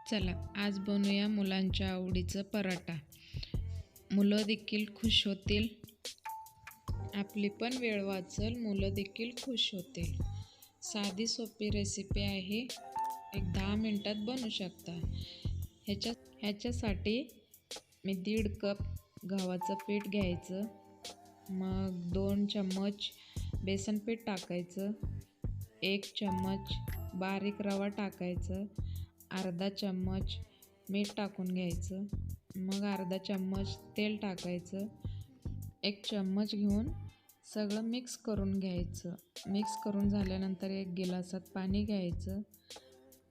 चला आज बनवूया मुलांच्या आवडीचं पराठा. मुलं देखील खुश होतील, आपली पण वेळ वाचेल, मुलं देखील खुश होतील. साधी सोपी रेसिपी आहे, एक 10 मिनटात बनवू शकता. ह्याच्यासाठी मी 1.5 कप गव्हाचं पीठ घ्यायचं, मग 2 चम्मच बेसन पीठ टाकायचं, 1 चम्मच बारीक रवा टाकायचं, अर्धा चम्मच मीठ टाकून घ्यायचं, मग अर्धा चम्मच तेल टाकायचं, 1 चम्मच घेऊन सगळं मिक्स करून घ्यायचं. मिक्स करून झाल्यानंतर 1 गिलासात पाणी घ्यायचं.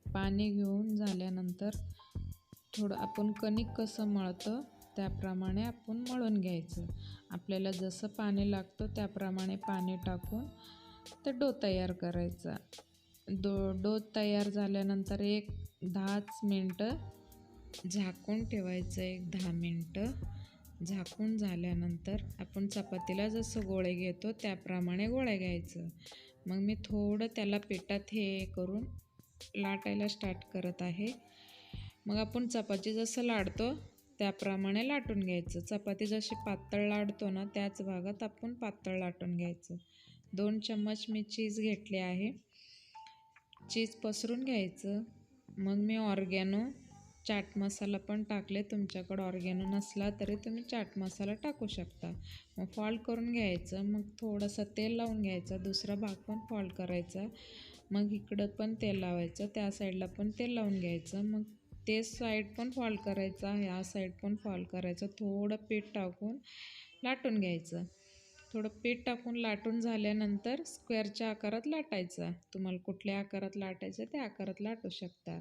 पाणी घेऊन झाल्यानंतर थोडं आपण कणिक कसं मळतो त्याप्रमाणे आपण मळून घ्यायचं. आपल्याला जसं पाणी लागतं त्याप्रमाणे पाणी टाकून ते डो तयार करायचा. डो तयार झाल्यानंतर 10 मिनटं झाकून ठेवायचं. 10 मिनटं झाकून झाल्यानंतर आपण चपातीला जसं गोळे घेतो त्याप्रमाणे गोळे घ्यायचं. मग मी थोडं त्याला पिठात हे करून लाटायला स्टार्ट करत आहे. मग आपण चपाती जसं लाटतो त्याप्रमाणे लाटून घ्यायचं. चपाती जशी पातळ लाटतो ना त्याच भागात आपण पातळ लाटून घ्यायचं. 2 चम्मच मी चीज घेतले आहे, चीज पसरून घ्यायचं. मग मी ऑर्गॅनो चाट मसाला पण टाकले. तुमच्याकडं ऑर्गॅनो नसला तरी तुम्ही चाट मसाला टाकू शकता. मग फोल्ड करून घ्यायचं. मग थोडंसं तेल लावून घ्यायचं. दुसरा भाग पण फोल्ड करायचा. मग इकडं पण तेल लावायचं, त्या साईडला पण तेल लावून घ्यायचं. मग ते साईड पण फोल्ड करायचा, ह्या साईड पण फोल्ड करायचं. थोडं पीठ टाकून लाटून घ्यायचं. थोडं पीठ टाकून लाटून झाल्यानंतर स्क्वेअरच्या आकारात लाटायचा. तुम्हाला कुठल्या आकारात लाटायचं त्या आकारात लाटू शकता.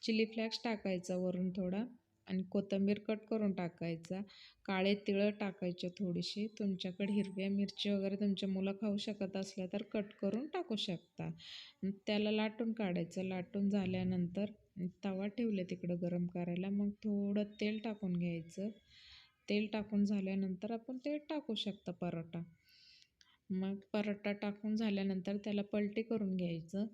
चिली फ्लेक्स टाकायचा वरून थोडा आणि कोथिंबीर कट करून टाकायचा. काळे तिळं टाकायचे थोडीशी. तुमच्याकडे हिरव्या मिरची वगैरे तुमच्या मुलं खाऊ शकत असल्या तर कट करून टाकू शकता. त्याला लाटून काढायचं. लाटून झाल्यानंतर तवा ठेवले तिकडं गरम करायला. मग थोडं तेल टाकून घ्यायचं. तेल टाकून झाल्यानंतर आपण ते टाकू शकता पराठा. मग पराठा टाकून झाल्यानंतर त्याला पलटी करून घ्यायचं.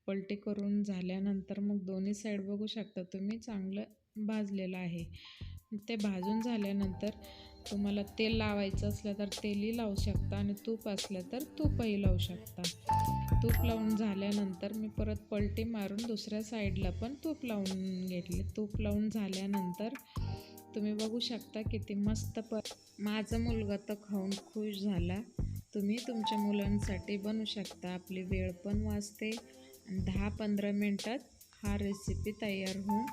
पलटी करून झाल्यानंतर मग दोन्ही साईड बघू शकता तुम्ही चांगलं भाजलेलं आहे. ते भाजून झाल्यानंतर तुम्हाला तेल लावायचं असलं तर तेलही लावू शकता आणि तूप असलं तर तूपही लावू शकता. तूप लावून झाल्यानंतर मी परत पलटी मारून दुसऱ्या साईडला पण तूप लावून घेतले. तूप लावून झाल्यानंतर तुम्ही बघू शकता किती मस्त माझा मुलगा तर खाऊन खुश झाला. तुम्ही तुमच्या मुलांसाठी बनवू शकता. आपली वेळ पण वाचते आणि 10-15 मिनटात हा रेसिपी तयार होऊन